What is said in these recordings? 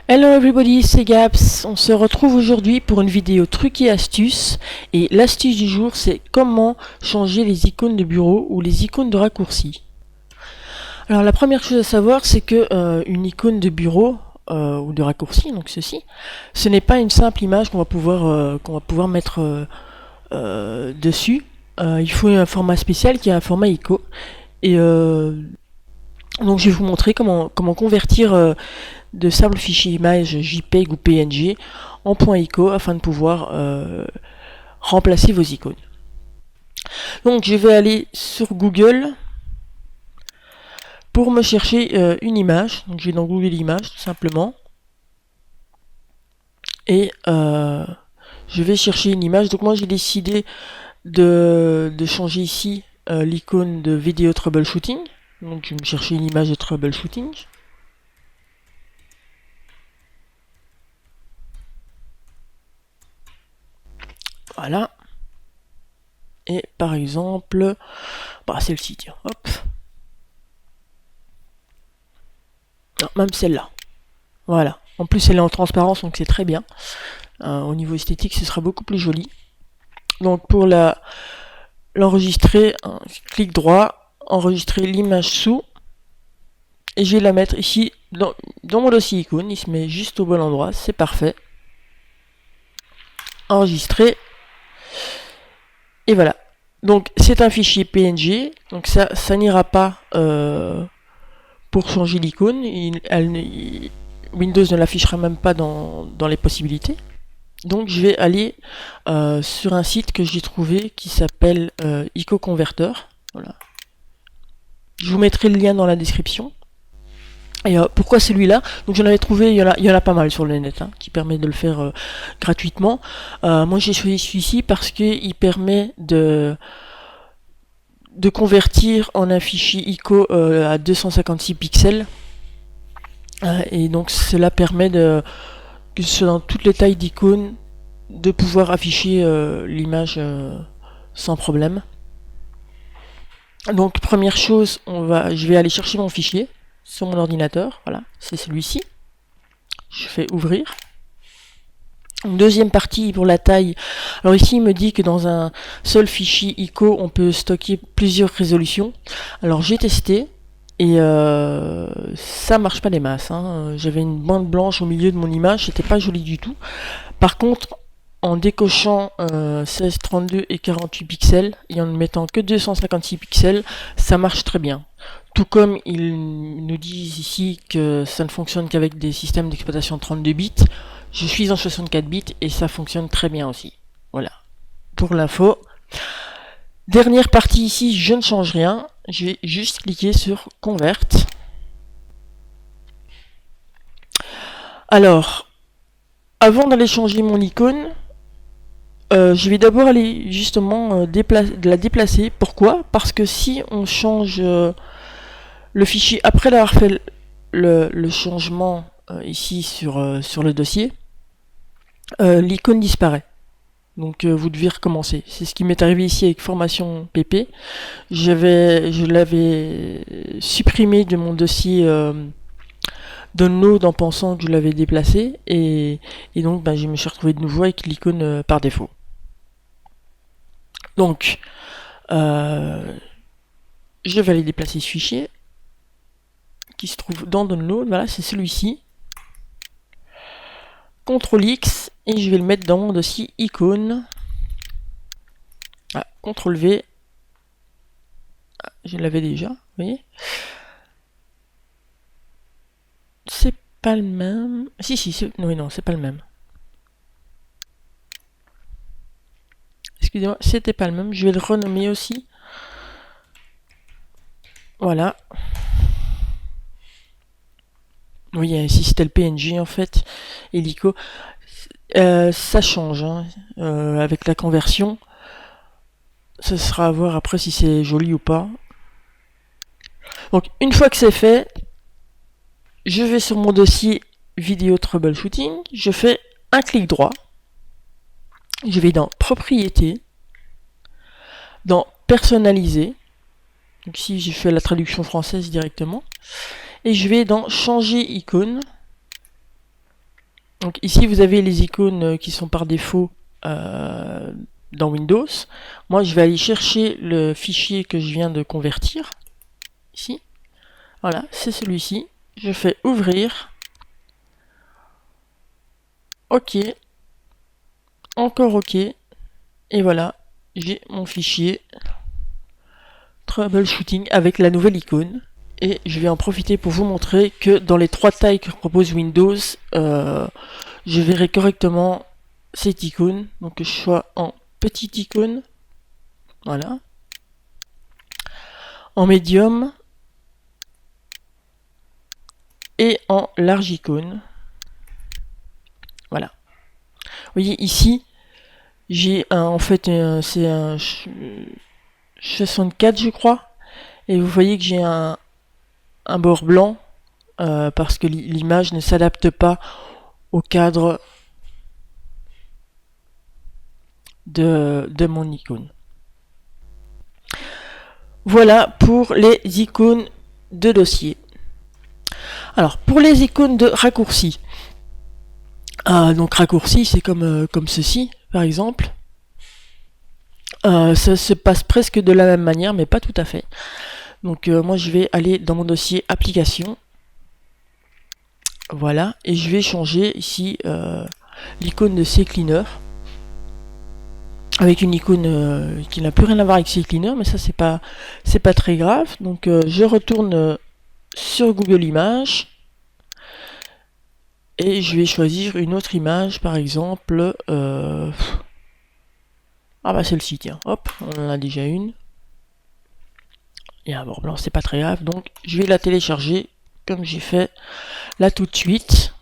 Hello everybody, c'est Gaps. On se retrouve aujourd'hui pour une vidéo trucs et astuces. Et l'astuce du jour, c'est comment changer les icônes de bureau ou les icônes de raccourci. Alors la première chose à savoir, c'est que une icône de bureau ou de raccourci, donc ceci, ce n'est pas une simple image qu'on va pouvoir mettre dessus. Il faut un format spécial qui est un format ICO. Et donc je vais vous montrer comment convertir de simples fichiers images JPEG ou PNG en .ico afin de pouvoir remplacer vos icônes. Donc je vais aller sur Google pour me chercher une image. Donc je vais dans Google Images tout simplement. Et je vais chercher une image. Donc moi j'ai décidé de changer ici l'icône de vidéo troubleshooting. Donc je vais me chercher une image de troubleshooting. Voilà. Et par exemple, celle-ci, tiens, hop. Non, même celle-là. Voilà. En plus, elle est en transparence, donc c'est très bien. Au niveau esthétique, ce sera beaucoup plus joli. Donc pour l'enregistrer, clic droit, enregistrer l'image sous. Et je vais la mettre ici dans mon dossier icône. Il se met juste au bon endroit, c'est parfait. Enregistrer. Et voilà. Donc c'est un fichier PNG. Donc ça n'ira pas pour changer l'icône. Windows ne l'affichera même pas dans les possibilités. Donc je vais aller sur un site que j'ai trouvé qui s'appelle ICO Converter. Voilà. Je vous mettrai le lien dans la description. Et pourquoi celui-là? Donc j'en avais trouvé, il y en a pas mal sur le net, qui permet de le faire gratuitement. Moi j'ai choisi celui-ci parce qu'il permet de convertir en un fichier ICO à 256 pixels. Et donc cela permet que ce soit dans toutes les tailles d'icônes de pouvoir afficher l'image sans problème. Donc première chose, je vais aller chercher mon fichier sur mon ordinateur. Voilà, c'est celui-ci. Je fais ouvrir. Une deuxième partie pour la taille. Alors ici il me dit que dans un seul fichier ICO on peut stocker plusieurs résolutions. Alors j'ai testé. Et ça marche pas des masses. J'avais une bande blanche au milieu de mon image, c'était pas joli du tout. Par contre, en décochant 16, 32 et 48 pixels et en ne mettant que 256 pixels, ça marche très bien. Tout comme ils nous disent ici que ça ne fonctionne qu'avec des systèmes d'exploitation 32 bits, je suis en 64 bits et ça fonctionne très bien aussi. Voilà, pour l'info. Dernière partie ici, je ne change rien. Je vais juste cliquer sur Convert. Alors, avant d'aller changer mon icône, je vais d'abord aller justement la déplacer. Pourquoi? Parce que si on change le fichier après l'avoir fait le changement ici sur le dossier, l'icône disparaît. Donc vous devez recommencer. C'est ce qui m'est arrivé ici avec Formation PP. Je l'avais supprimé de mon dossier download en pensant que je l'avais déplacé. Et donc je me suis retrouvé de nouveau avec l'icône par défaut. Donc je vais aller déplacer ce fichier qui se trouve dans download. Voilà, c'est celui-ci. CTRL X et je vais le mettre dans mon dossier icône. CTRL V. Je l'avais déjà, vous voyez. C'est pas le même. Si, oui, non, c'est pas le même. Excusez-moi, c'était pas le même. Je vais le renommer aussi. Voilà. Oui, ici c'était le PNG en fait. Et l'ICO. Ça change avec la conversion. Ça sera à voir après si c'est joli ou pas. Donc une fois que c'est fait, je vais sur mon dossier vidéo troubleshooting, je fais un clic droit, je vais dans propriétés, dans personnaliser, donc ici j'ai fait la traduction française directement, et je vais dans changer icône, Donc ici vous avez les icônes qui sont par défaut dans Windows. Moi je vais aller chercher le fichier que je viens de convertir. Ici. Voilà, c'est celui-ci. Je fais ouvrir. OK. Encore OK. Et voilà, j'ai mon fichier troubleshooting avec la nouvelle icône. Et je vais en profiter pour vous montrer que dans les 3 tailles que propose Windows, je verrai correctement cette icône. Donc que je sois en petite icône, voilà, en médium et en large icône. Voilà. Vous voyez ici, j'ai en fait c'est un 64 je crois, et vous voyez que j'ai un bord blanc parce que l'image ne s'adapte pas au cadre de mon icône. Voilà pour les icônes de dossier. Alors pour les icônes de raccourci, donc raccourci c'est comme ceci par exemple. Ça se passe presque de la même manière mais pas tout à fait. Donc moi je vais aller dans mon dossier application. Voilà, et je vais changer ici l'icône de CCleaner avec une icône qui n'a plus rien à voir avec CCleaner, mais ça c'est pas très grave. Donc je retourne sur Google Images et je vais choisir une autre image, par exemple celle-ci, tiens, hop, on en a déjà une. Il y a un bord blanc, c'est pas très grave, donc je vais la télécharger comme j'ai fait là tout de suite.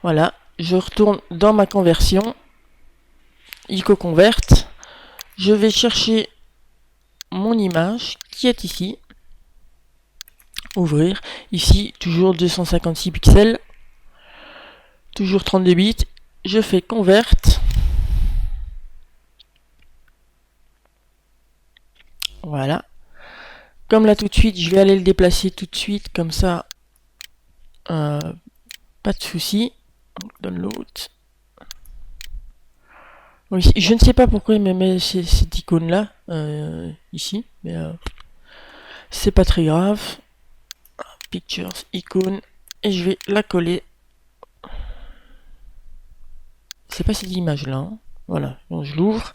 Voilà, je retourne dans ma conversion, IcoConvert, je vais chercher mon image qui est ici, ouvrir, ici toujours 256 pixels, toujours 32 bits, je fais Convert, voilà, comme là tout de suite, je vais aller le déplacer tout de suite, comme ça, pas de souci. Download. Oui, je ne sais pas pourquoi il me met cette icône là ici, mais c'est pas très grave. Pictures, icône, et je vais la coller. C'est pas cette image là, hein. Voilà, donc je l'ouvre.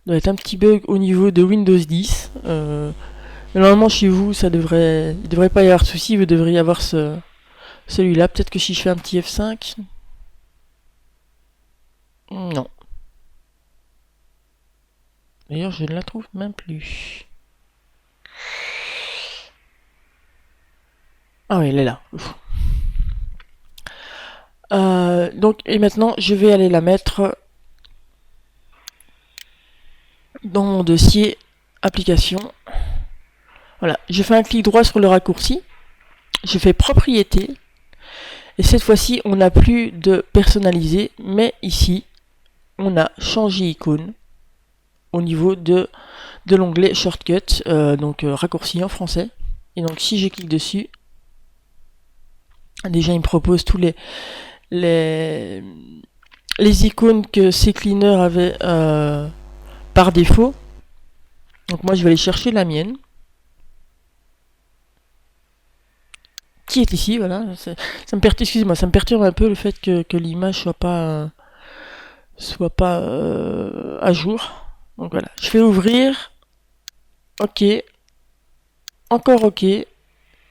Il doit être un petit bug au niveau de Windows 10. Mais normalement chez vous, il devrait pas y avoir de souci. Vous devriez avoir celui-là. Peut-être que si je fais un petit F5, non. D'ailleurs, je ne la trouve même plus. Ah oui, elle est là. Donc, et maintenant, je vais aller la mettre dans mon dossier application. Voilà, je fais un clic droit sur le raccourci. Je fais propriété. Et cette fois-ci, on n'a plus de personnaliser, mais ici, on a changé icône au niveau de l'onglet shortcut, donc raccourci en français. Et donc si je clique dessus, déjà il me propose tous les icônes que CCleaner avait par défaut. Donc moi je vais aller chercher la mienne, qui est ici, voilà. Ça me perturbe, excusez-moi, ça me perturbe un peu le fait que l'image soit pas à jour. Donc voilà, je fais ouvrir, OK, encore OK, et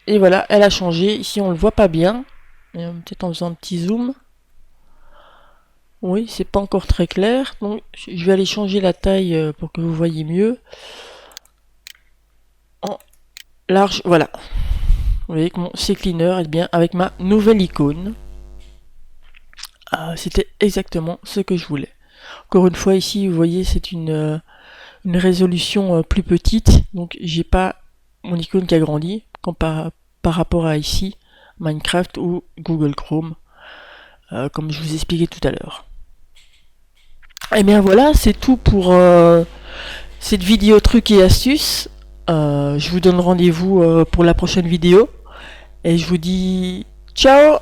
voilà, elle a changé. Ici on le voit pas bien, peut-être en faisant un petit zoom. Oui, c'est pas encore très clair, donc je vais aller changer la taille pour que vous voyez mieux. En large, voilà. Vous voyez que mon CCleaner est bien avec ma nouvelle icône. C'était exactement ce que je voulais. Encore une fois, ici, vous voyez, c'est une résolution plus petite, donc j'ai pas mon icône qui a grandi par rapport à ici, Minecraft ou Google Chrome, comme je vous expliquais tout à l'heure. Et bien voilà, c'est tout pour cette vidéo trucs et astuces. Je vous donne rendez-vous pour la prochaine vidéo. Et je vous dis ciao!